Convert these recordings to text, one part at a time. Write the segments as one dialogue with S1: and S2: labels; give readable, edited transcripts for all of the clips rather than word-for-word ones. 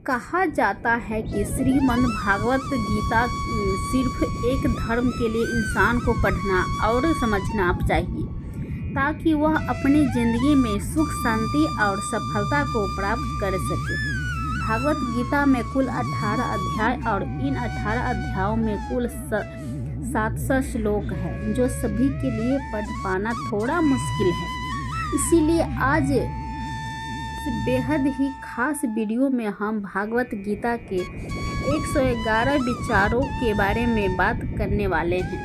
S1: कहा जाता है कि श्रीमद् भागवत गीता सिर्फ एक धर्म के लिए इंसान को पढ़ना और समझना चाहिए ताकि वह अपनी ज़िंदगी में सुख शांति और सफलता को प्राप्त कर सके। भागवत गीता में कुल 18 अध्याय और इन 18 अध्यायों में कुल 700 श्लोक हैं, जो सभी के लिए पढ़ पाना थोड़ा मुश्किल है। इसीलिए आज बेहद ही खास वीडियो में हम भागवत गीता के 111 विचारों के बारे में बात करने वाले हैं,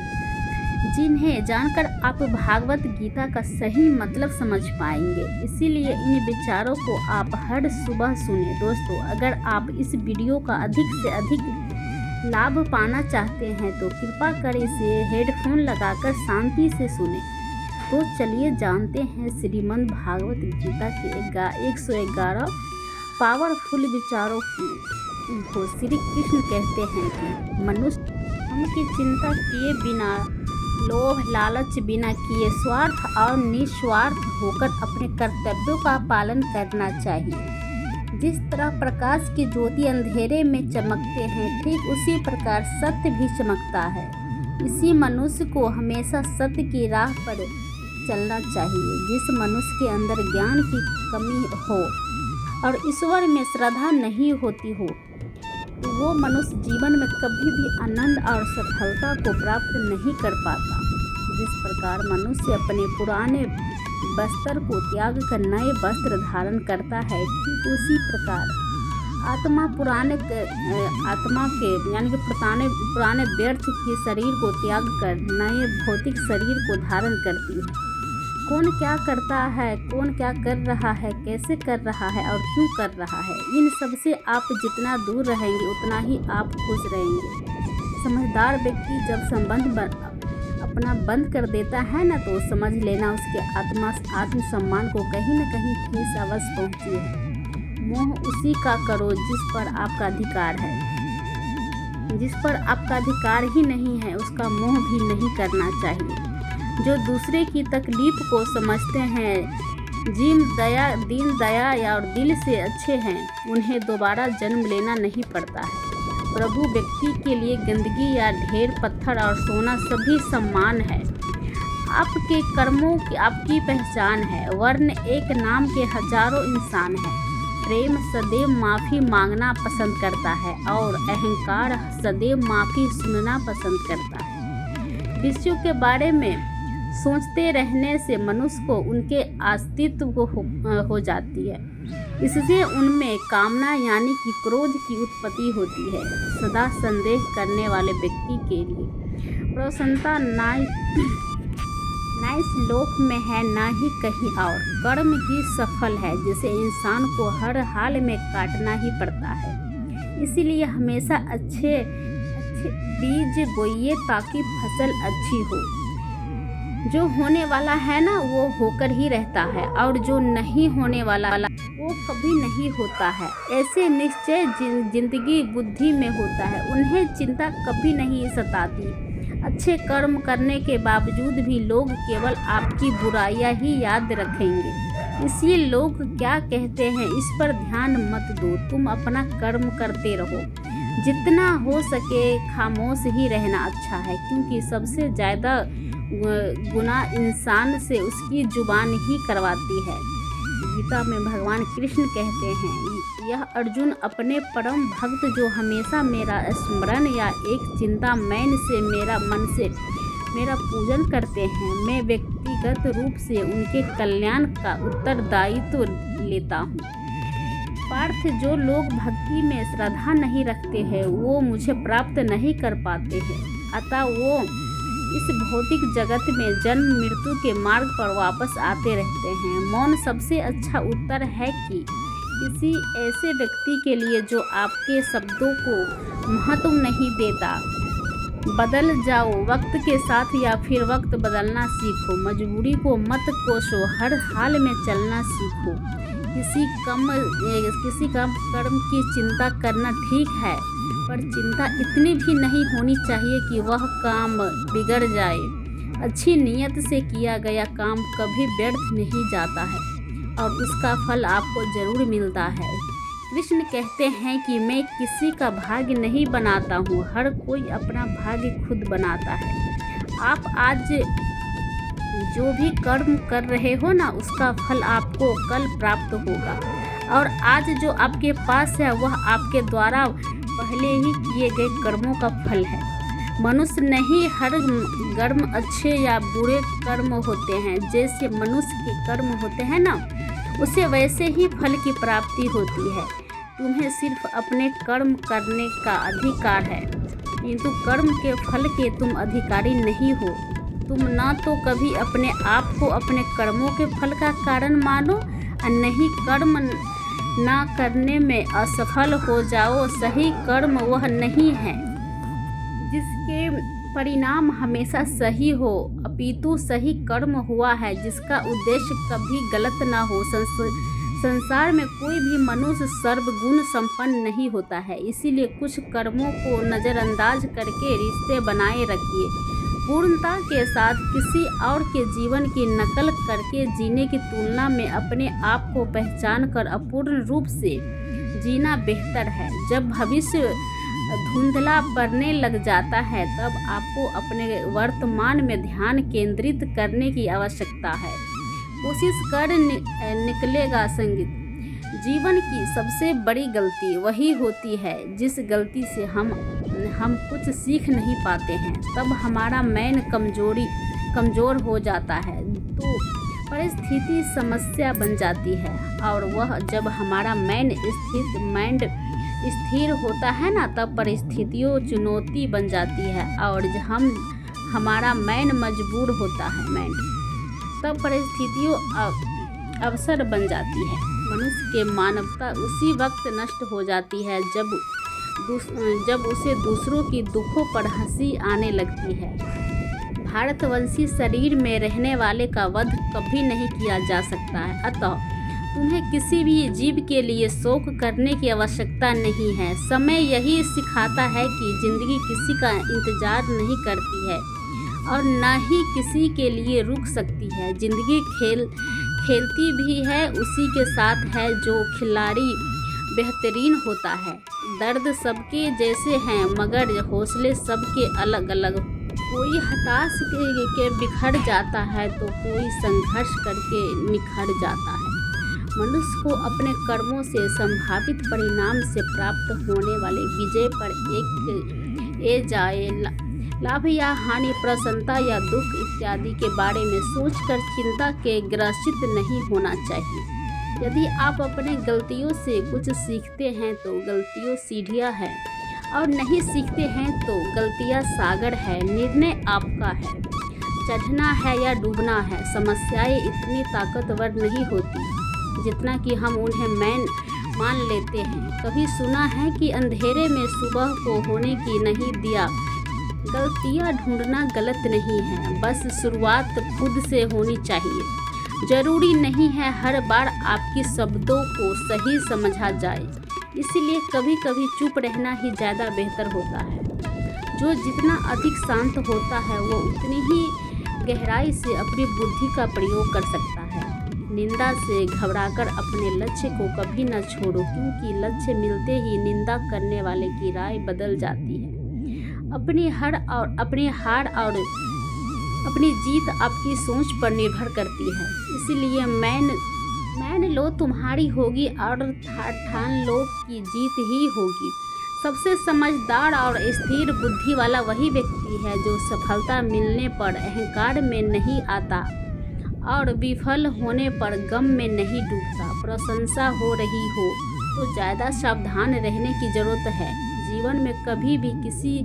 S1: जिन्हें जानकर आप भागवत गीता का सही मतलब समझ पाएंगे। इसीलिए इन विचारों को आप हर सुबह सुने। दोस्तों, अगर आप इस वीडियो का अधिक से अधिक लाभ पाना चाहते हैं तो कृपा कर इसे हेडफोन लगाकर शांति से सुने। तो चलिए जानते हैं श्रीमद् भागवत गीता के 111 पावरफुल विचारों को। श्री कृष्ण कहते हैं कि मनुष्य हम की चिंता किए बिना, लोभ लालच बिना किए, स्वार्थ और निस्वार्थ होकर अपने कर्तव्यों का पालन करना चाहिए। जिस तरह प्रकाश की ज्योति अंधेरे में चमकते हैं, ठीक उसी प्रकार सत्य भी चमकता है। इसी मनुष्य को हमेशा सत्य की राह पर चलना चाहिए। जिस मनुष्य के अंदर ज्ञान की कमी हो और ईश्वर में श्रद्धा नहीं होती हो, तो वो मनुष्य जीवन में कभी भी आनंद और सफलता को प्राप्त नहीं कर पाता। जिस प्रकार मनुष्य अपने पुराने वस्त्र को त्याग कर नए वस्त्र धारण करता है, ठीक उसी प्रकार आत्मा के यानी कि पुराने व्यर्थ के शरीर को त्याग कर नए भौतिक शरीर को धारण करती है। कौन क्या करता है, कौन क्या कर रहा है, कैसे कर रहा है और क्यों कर रहा है, इन सब से आप जितना दूर रहेंगे उतना ही आप खुश रहेंगे। समझदार व्यक्ति जब संबंध अपना बंद कर देता है ना, तो समझ लेना उसके आत्मसम्मान को कहीं न कहीं ठेस अवश्य पहुँची है। मोह उसी का करो जिस पर आपका अधिकार है। जिस पर आपका अधिकार ही नहीं है, उसका मोह भी नहीं करना चाहिए। जो दूसरे की तकलीफ को समझते हैं, दीन दया और दिल से अच्छे हैं, उन्हें दोबारा जन्म लेना नहीं पड़ता है। प्रभु व्यक्ति के लिए गंदगी या ढेर पत्थर और सोना सभी समान है। आपके कर्मों की आपकी पहचान है। वर्ण एक नाम के हजारों इंसान हैं। प्रेम सदैव माफ़ी मांगना पसंद करता है और अहंकार सदैव माफ़ी सुनना पसंद करता है। विषयों के बारे में सोचते रहने से मनुष्य को उनके अस्तित्व को हो जाती है। इससे उनमें कामना यानी कि क्रोध की उत्पत्ति होती है। सदा संदेह करने वाले व्यक्ति के लिए प्रसन्नता ना इस लोक में है ना ही कहीं और। कर्म ही सफल है, जिसे इंसान को हर हाल में काटना ही पड़ता है। इसीलिए हमेशा अच्छे बीज बोइए ताकि फसल अच्छी हो। जो होने वाला है ना, वो होकर ही रहता है, और जो नहीं होने वाला वो कभी नहीं होता है। ऐसे निश्चय जिंदगी बुद्धि में होता है, उन्हें चिंता कभी नहीं सताती। अच्छे कर्म करने के बावजूद भी लोग केवल आपकी बुराइयां ही याद रखेंगे। इसलिए लोग क्या कहते हैं इस पर ध्यान मत दो, तुम अपना कर्म करते रहो। जितना हो सके खामोश ही रहना अच्छा है, क्योंकि सबसे ज़्यादा गुनाह इंसान से उसकी जुबान ही करवाती है। गीता में भगवान कृष्ण कहते हैं, यह अर्जुन अपने परम भक्त जो हमेशा मेरा स्मरण या एक चिंता मैन से मेरा पूजन करते हैं, मैं व्यक्तिगत रूप से उनके कल्याण का उत्तरदायित्व लेता हूँ। पार्थ, जो लोग भक्ति में श्रद्धा नहीं रखते हैं, वो मुझे प्राप्त नहीं कर पाते हैं। अतः वो इस भौतिक जगत में जन्म मृत्यु के मार्ग पर वापस आते रहते हैं। मौन सबसे अच्छा उत्तर है कि किसी ऐसे व्यक्ति के लिए जो आपके शब्दों को महत्व नहीं देता। बदल जाओ वक्त के साथ या फिर वक्त बदलना सीखो। मजबूरी को मत कोसो, हर हाल में चलना सीखो। किसी कम कर्म की चिंता करना ठीक है, पर चिंता इतनी भी नहीं होनी चाहिए कि वह काम बिगड़ जाए। अच्छी नीयत से किया गया काम कभी व्यर्थ नहीं जाता है और उसका फल आपको ज़रूर मिलता है, कृष्ण कहते हैं कि मैं किसी का भाग्य नहीं बनाता हूँ, हर कोई अपना भाग्य खुद बनाता है। आप आज जो भी कर्म कर रहे हो ना, उसका फल आपको कल प्राप्त होगा, और आज जो आपके पास है वह आपके द्वारा पहले ही किए गए कर्मों का फल है। मनुष्य नहीं, हर कर्म अच्छे या बुरे कर्म होते हैं। जैसे मनुष्य के कर्म होते हैं ना, उसे वैसे ही फल की प्राप्ति होती है। तुम्हें सिर्फ अपने कर्म करने का अधिकार है, किंतु कर्म के फल के तुम अधिकारी नहीं हो। तुम ना तो कभी अपने आप को अपने कर्मों के फल का कारण मानो, और नहीं कर्म ना करने में असफल हो जाओ। सही कर्म वह नहीं है जिसके परिणाम हमेशा सही हो, अपितु सही कर्म हुआ है जिसका उद्देश्य कभी गलत ना हो। संसार में कोई भी मनुष्य सर्वगुण संपन्न नहीं होता है, इसीलिए कुछ कर्मों को नज़रअंदाज करके रिश्ते बनाए रखिए। पूर्णता के साथ किसी और के जीवन की नकल करके जीने की तुलना में अपने आप को पहचान कर अपूर्ण रूप से जीना बेहतर है। जब भविष्य धुंधला पड़ने लग जाता है, तब आपको अपने वर्तमान में ध्यान केंद्रित करने की आवश्यकता है। कोशिश कर निकलेगा संगीत। जीवन की सबसे बड़ी गलती वही होती है जिस गलती से हम कुछ सीख नहीं पाते हैं। तब हमारा मैन कमज़ोर हो जाता है, तो परिस्थिति समस्या बन जाती है, और वह जब हमारा माइंड स्थिर होता है ना, तब परिस्थितियों चुनौती बन जाती है, और हमारा मैन मजबूर होता है तब परिस्थितियों अवसर बन जाती है। मनुष्य के मानवता उसी वक्त नष्ट हो जाती है जब उसे दूसरों की दुखों पर हंसी आने लगती है। भारतवंशी शरीर में रहने वाले का वध कभी नहीं किया जा सकता है, अतः तुम्हें किसी भी जीव के लिए शोक करने की आवश्यकता नहीं है। समय यही सिखाता है कि जिंदगी किसी का इंतजार नहीं करती है और न ही किसी के लिए रुक सकती है। जिंदगी खेलती भी है उसी के साथ है जो खिलाड़ी बेहतरीन होता है। दर्द सबके जैसे हैं मगर हौसले सबके अलग अलग। कोई हताश के बिखर जाता है तो कोई संघर्ष करके निखर जाता है। मनुष्य को अपने कर्मों से संभावित परिणाम से प्राप्त होने वाले विजय पर लाभ या हानि, प्रसन्नता या दुख इत्यादि के बारे में सोचकर चिंता के ग्रसित नहीं होना चाहिए। यदि आप अपने गलतियों से कुछ सीखते हैं तो गलतियाँ सीढ़ियाँ हैं, और नहीं सीखते हैं तो गलतियाँ सागर है। निर्णय आपका है, चढ़ना है या डूबना है। समस्याएं इतनी ताकतवर नहीं होती जितना कि हम उन्हें मान लेते हैं। कभी सुना है कि अंधेरे में सुबह को होने की नहीं दिया। गलतियाँ ढूंढना गलत नहीं है, बस शुरुआत खुद से होनी चाहिए। जरूरी नहीं है हर बार आपके शब्दों को सही समझा जाए, इसलिए कभी कभी चुप रहना ही ज़्यादा बेहतर होता है। जो जितना अधिक शांत होता है वो उतनी ही गहराई से अपनी बुद्धि का प्रयोग कर सकता है। निंदा से घबराकर अपने लक्ष्य को कभी न छोड़ो, क्योंकि लक्ष्य मिलते ही निंदा करने वाले की राय बदल जाती है। अपनी हार और अपनी जीत आपकी सोच पर निर्भर करती है, इसलिए मान लो तुम्हारी होगी और ठान लो कि जीत ही होगी। सबसे समझदार और स्थिर बुद्धि वाला वही व्यक्ति है जो सफलता मिलने पर अहंकार में नहीं आता और विफल होने पर गम में नहीं डूबता। प्रशंसा हो रही हो तो ज़्यादा सावधान रहने की ज़रूरत है। जीवन में कभी भी किसी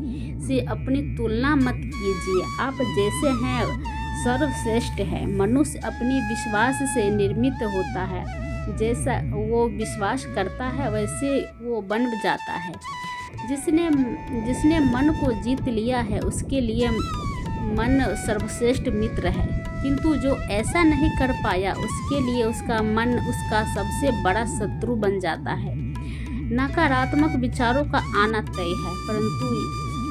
S1: से अपनी तुलना मत कीजिए। आप जैसे हैं सर्वश्रेष्ठ है। मनुष्य अपनी विश्वास से निर्मित होता है, जैसा वो विश्वास करता है वैसे वो बन जाता है। जिसने मन को जीत लिया है उसके लिए मन सर्वश्रेष्ठ मित्र है, किंतु जो ऐसा नहीं कर पाया उसके लिए उसका मन उसका सबसे बड़ा शत्रु बन जाता है। नकारात्मक विचारों का आना तय है, परंतु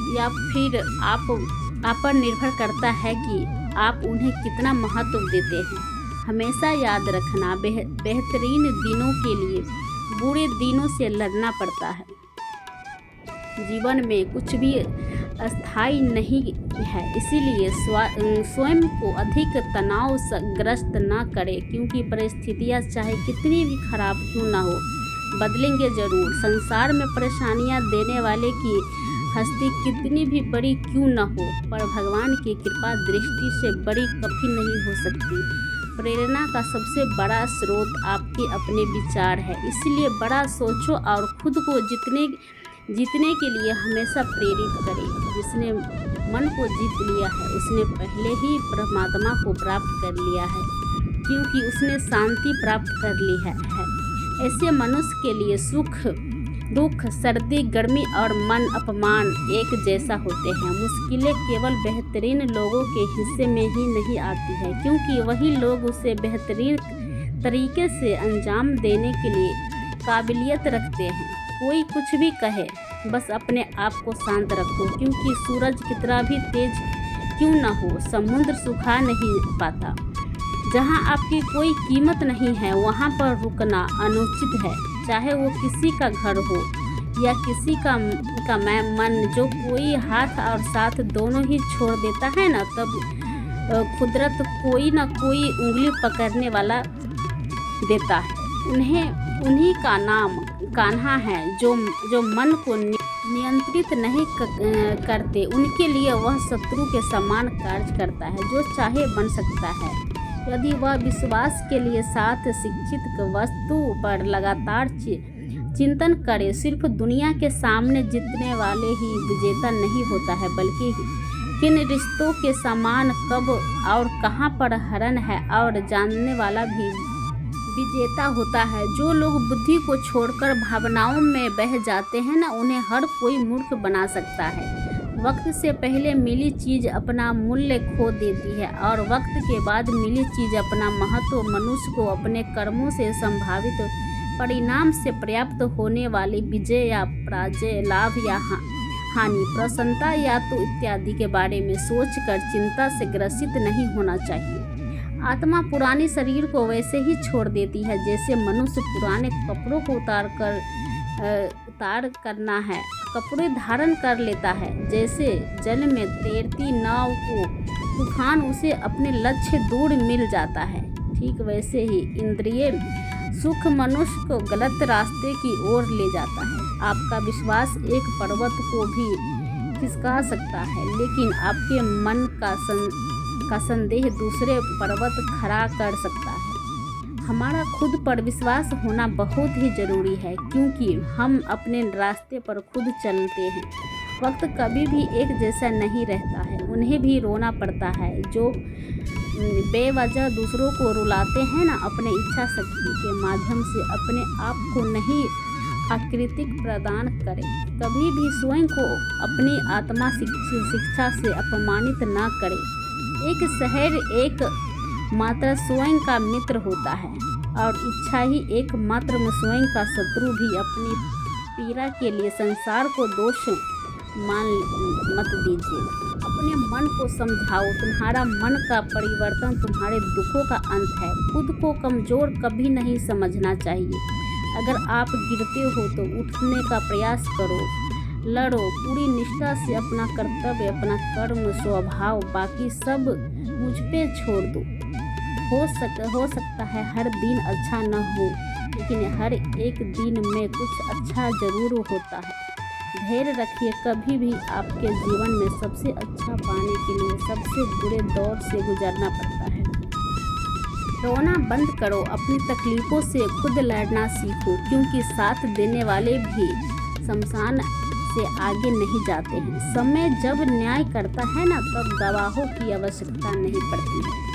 S1: या फिर आप पर निर्भर करता है कि आप उन्हें कितना महत्व देते हैं। हमेशा याद रखना, बेहतरीन दिनों के लिए बुरे दिनों से लड़ना पड़ता है। जीवन में कुछ भी अस्थायी नहीं है, इसीलिए स्वयं को अधिक तनावग्रस्त न करें, क्योंकि परिस्थितियाँ चाहे कितनी भी खराब क्यों ना हो, बदलेंगे जरूर। संसार में परेशानियाँ देने वाले की हस्ती कितनी भी बड़ी क्यों न हो, पर भगवान की कृपा दृष्टि से बड़ी कभी नहीं हो सकती। प्रेरणा का सबसे बड़ा स्रोत आपके अपने विचार है, इसलिए बड़ा सोचो और खुद को जीतने के लिए हमेशा प्रेरित करें। जिसने मन को जीत लिया है उसने पहले ही परमात्मा को प्राप्त कर लिया है, क्योंकि उसने शांति प्राप्त कर ली है। ऐसे मनुष्य के लिए सुख दुख, सर्दी गर्मी और मन अपमान एक जैसा होते हैं। मुश्किलें केवल बेहतरीन लोगों के हिस्से में ही नहीं आती है, क्योंकि वही लोग उसे बेहतरीन तरीके से अंजाम देने के लिए काबिलियत रखते हैं। कोई कुछ भी कहे, बस अपने आप को शांत रखो, क्योंकि सूरज कितना भी तेज क्यों न हो, समुद्र सुखा नहीं पाता। जहाँ आपकी कोई कीमत नहीं है वहाँ पर रुकना अनुचित है, चाहे वो किसी का घर हो या किसी का मन। जो कोई हाथ और साथ दोनों ही छोड़ देता है ना, तब कुदरत कोई ना कोई उंगली पकड़ने वाला देता है। उन्हीं का नाम कान्हा है, जो मन को नियंत्रित नहीं करते। उनके लिए वह शत्रु के समान कार्य करता है, जो चाहे बन सकता है। यदि वह विश्वास के लिए साथ शिक्षित वस्तु पर लगातार चिंतन करे, सिर्फ दुनिया के सामने जीतने वाले ही विजेता नहीं होता है, बल्कि किन रिश्तों के समान कब और कहाँ पर हरण है और जानने वाला भी विजेता होता है। जो लोग बुद्धि को छोड़कर भावनाओं में बह जाते हैं ना, उन्हें हर कोई मूर्ख बना सकता है। वक्त से पहले मिली चीज़ अपना मूल्य खो देती है और वक्त के बाद मिली चीज़ अपना महत्व। मनुष्य को अपने कर्मों से संभावित परिणाम से प्राप्त होने वाली विजय या पराजय, लाभ या हानि, प्रसन्नता या तो इत्यादि के बारे में सोचकर चिंता से ग्रसित नहीं होना चाहिए। आत्मा पुराने शरीर को वैसे ही छोड़ देती है जैसे मनुष्य पुराने कपड़ों को उतार करना है कपड़े धारण कर लेता है। जैसे जल में तैरती नाव को तूफान उसे अपने लक्ष्य दूर मिल जाता है, ठीक वैसे ही इंद्रिय सुख मनुष्य को गलत रास्ते की ओर ले जाता है। आपका विश्वास एक पर्वत को भी खिसका सकता है, लेकिन आपके मन का संदेह दूसरे पर्वत खड़ा कर सकता है। हमारा खुद पर विश्वास होना बहुत ही ज़रूरी है, क्योंकि हम अपने रास्ते पर खुद चलते हैं। वक्त कभी भी एक जैसा नहीं रहता है, उन्हें भी रोना पड़ता है। जो बेवजह दूसरों को रुलाते हैं ना, अपने इच्छा शक्ति के माध्यम से अपने आप को नहीं आकृतिक प्रदान करें। कभी भी स्वयं को अपनी आत्मा शिक्षा से अपमानित न करें। एक शहर एक मात्र स्वयं का मित्र होता है और इच्छा ही एक मात्र स्वयं का शत्रु भी। अपनी पीड़ा के लिए संसार को दोष मत दीजिए। अपने मन को समझाओ, तुम्हारा मन का परिवर्तन तुम्हारे दुखों का अंत है। खुद को कमज़ोर कभी नहीं समझना चाहिए। अगर आप गिरते हो तो उठने का प्रयास करो, लड़ो पूरी निष्ठा से अपना कर्तव्य, अपना कर्म, स्वभाव, बाकी सब मुझ पे छोड़ दो। हो सकता है हर दिन अच्छा न हो, लेकिन हर एक दिन में कुछ अच्छा जरूर होता है। धैर्य रखिए, कभी भी आपके जीवन में सबसे अच्छा पाने के लिए सबसे बुरे दौर से गुजरना पड़ता है। रोना बंद करो, अपनी तकलीफ़ों से खुद लड़ना सीखो, क्योंकि साथ देने वाले भी शमशान से आगे नहीं जाते हैं। समय जब न्याय करता है ना, तब गवाहों की आवश्यकता नहीं पड़ती है।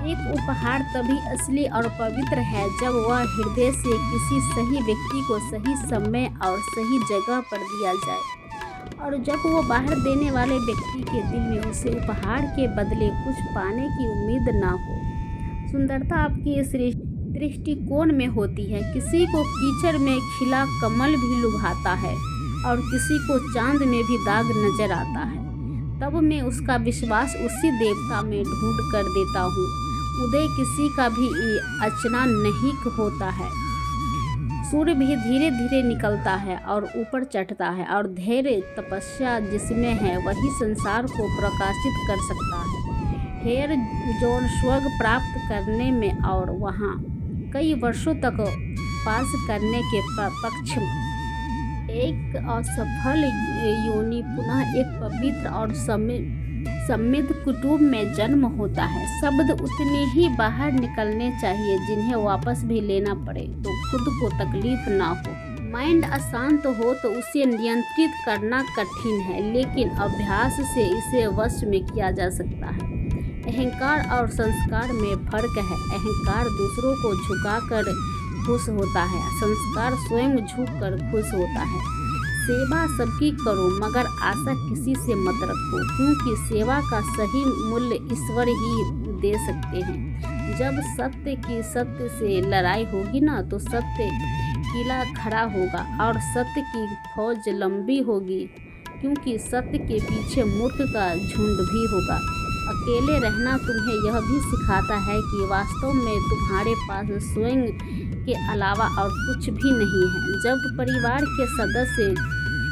S1: एक उपहार तभी असली और पवित्र है जब वह हृदय से किसी सही व्यक्ति को सही समय और सही जगह पर दिया जाए, और जब वो बाहर देने वाले व्यक्ति के दिल में उसे उपहार के बदले कुछ पाने की उम्मीद ना हो। सुंदरता आपकी दृष्टिकोण में होती है। किसी को कीचड़ में खिला कमल भी लुभाता है और किसी को चांद में भी दाग नजर आता है। तब मैं उसका विश्वास उसी देवता में ढूंढ कर देता हूँ। उदय किसी का भी अर्चना नहीं होता है। सूर्य भी धीरे धीरे निकलता है और ऊपर चढ़ता है, और धैर्य तपस्या जिसमें है वही संसार को प्रकाशित कर सकता है। हेयर जोन स्वर्ग प्राप्त करने में और वहाँ कई वर्षों तक वास करने के पक्ष में एक असफल योनि पुनः एक पवित्र और समृद्ध कुटुंब में जन्म होता है। शब्द उतने ही बाहर निकलने चाहिए जिन्हें वापस भी लेना पड़े तो खुद को तकलीफ ना हो। माइंड अशांत हो तो उसे नियंत्रित करना कठिन है, लेकिन अभ्यास से इसे वश में किया जा सकता है। अहंकार और संस्कार में फर्क है। अहंकार दूसरों को झुकाकर खुश होता है, संस्कार स्वयं झुककर खुश होता है। सेवा सबकी करो मगर आशा किसी से मत रखो, क्योंकि सेवा का सही मूल्य ईश्वर ही दे सकते हैं। जब सत्य से लड़ाई होगी ना तो सत्य किला खड़ा होगा और सत्य की फौज लंबी होगी, क्योंकि सत्य के पीछे मूर्ख का झुंड भी होगा। अकेले रहना तुम्हें यह भी सिखाता है कि वास्तव में तुम्हारे पास स्वयं के अलावा और कुछ भी नहीं है। जब परिवार के सदस्य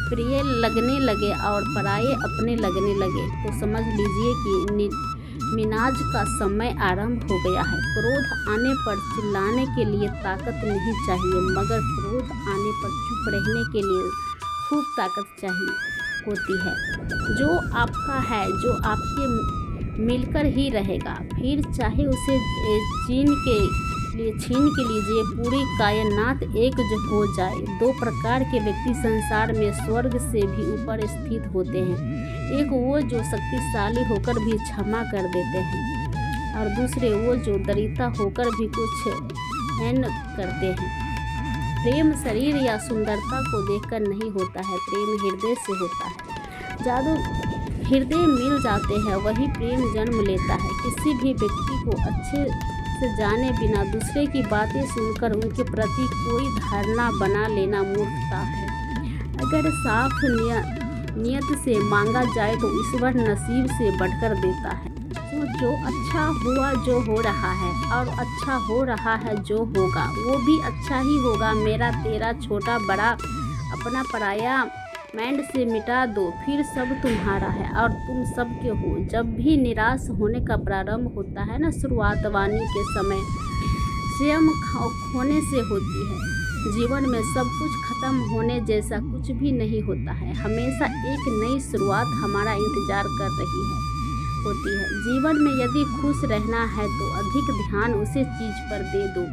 S1: प्रिय लगने लगे और पराये अपने लगने लगे तो समझ लीजिए कि मिनाज का समय आरंभ हो गया है। क्रोध आने पर चिल्लाने के लिए ताकत नहीं चाहिए, मगर क्रोध आने पर चुप रहने के लिए खूब ताकत चाहिए होती है। जो आपका है, जो आपके मिलकर ही रहेगा, फिर चाहे उसे छीन के लीजिए। पूरी कायनात एक जो हो जाए। दो प्रकार के व्यक्ति संसार में स्वर्ग से भी ऊपर स्थित होते हैं। एक वो जो शक्तिशाली होकर भी क्षमा कर देते हैं, और दूसरे वो जो दरिद्र होकर भी कुछ न करते हैं। प्रेम शरीर या सुंदरता को देखकर नहीं होता है, प्रेम हृदय से होता है। जादू हृदय मिल जाते हैं, वही प्रेम जन्म लेता है। किसी भी व्यक्ति को अच्छे से जाने बिना दूसरे की बातें सुनकर उनके प्रति कोई धारणा बना लेना मूर्खता है। अगर साफ नियत से मांगा जाए तो ईश्वर नसीब से बढ़कर देता है। तो जो अच्छा हुआ जो हो रहा है, और अच्छा हो रहा है जो होगा वो भी अच्छा ही होगा। मेरा तेरा छोटा बड़ा अपना पराया माइंड से मिटा दो, फिर सब तुम्हारा है और तुम सबके हो। जब भी निराश होने का प्रारंभ होता है ना, शुरुआत वाणी के समय स्वयं खोने से होती है। जीवन में सब कुछ खत्म होने जैसा कुछ भी नहीं होता है। हमेशा एक नई शुरुआत हमारा इंतजार कर रही होती है। जीवन में यदि खुश रहना है तो अधिक ध्यान उसे चीज़ पर दे दो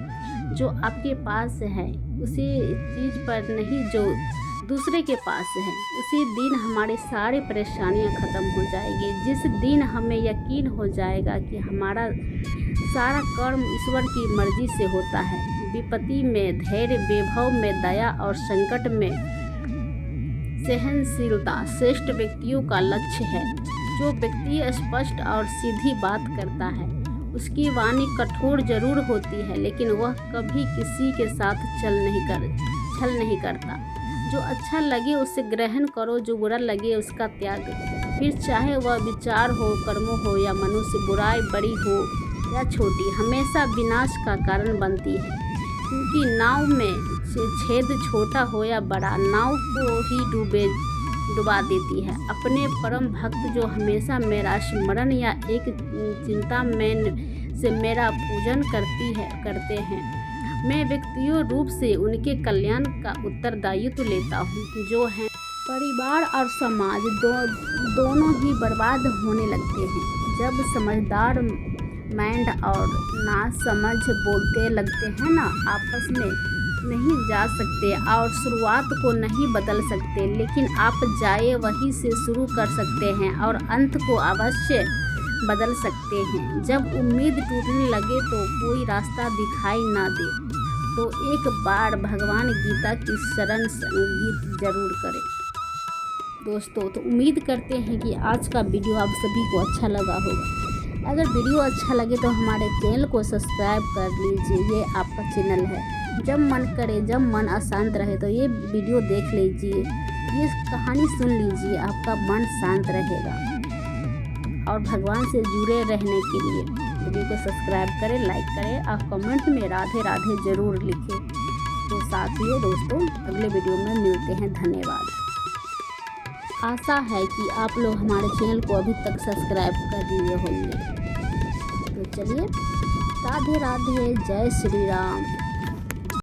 S1: जो आपके पास है, उसी चीज़ पर नहीं जो दूसरे के पास है। उसी दिन हमारी सारी परेशानियां ख़त्म हो जाएगी। जिस दिन हमें यकीन हो जाएगा कि हमारा सारा कर्म ईश्वर की मर्जी से होता है। विपत्ति में धैर्य, वैभव में दया और संकट में सहनशीलता श्रेष्ठ व्यक्तियों का लक्ष्य है। जो व्यक्ति स्पष्ट और सीधी बात करता है उसकी वाणी कठोर जरूर होती है, लेकिन वह कभी किसी के साथ छल नहीं करता। जो अच्छा लगे उसे ग्रहण करो, जो बुरा लगे उसका त्याग। फिर चाहे वह विचार हो, कर्मों हो या मनुष्य, बुराई बड़ी हो या छोटी, हमेशा विनाश का कारण बनती है। क्योंकि नाव में छेद छोटा हो या बड़ा, नाव को ही डुबा देती है। अपने परम भक्त जो हमेशा मेरा स्मरण या एक चिंता में से मेरा पूजन करते हैं, मैं व्यक्तियों रूप से उनके कल्याण का उत्तरदायित्व लेता हूँ। जो है परिवार और समाज दोनों ही बर्बाद होने लगते हैं जब समझदार माइंड और नासमझ बोलते लगते हैं ना। आपस में नहीं जा सकते और शुरुआत को नहीं बदल सकते, लेकिन आप जाए वहीं से शुरू कर सकते हैं और अंत को अवश्य बदल सकते हैं। जब उम्मीद टूटने लगे तो कोई रास्ता दिखाई ना दे तो एक बार भगवान गीता की शरण संगीत जरूर करें। दोस्तों, तो उम्मीद करते हैं कि आज का वीडियो आप सभी को अच्छा लगा होगा। अगर वीडियो अच्छा लगे तो हमारे चैनल को सब्सक्राइब कर लीजिए। ये आपका चैनल है। जब मन करे, जब मन अशांत रहे तो ये वीडियो देख लीजिए, ये कहानी सुन लीजिए, आपका मन शांत रहेगा। और भगवान से जुड़े रहने के लिए वीडियो को सब्सक्राइब करें, लाइक करें और कमेंट में राधे राधे ज़रूर लिखें। तो साथियों दोस्तों अगले वीडियो में मिलते हैं। धन्यवाद। आशा है कि आप लोग हमारे चैनल को अभी तक सब्सक्राइब कर लिए होंगे। तो चलिए, राधे राधे, जय श्री राम।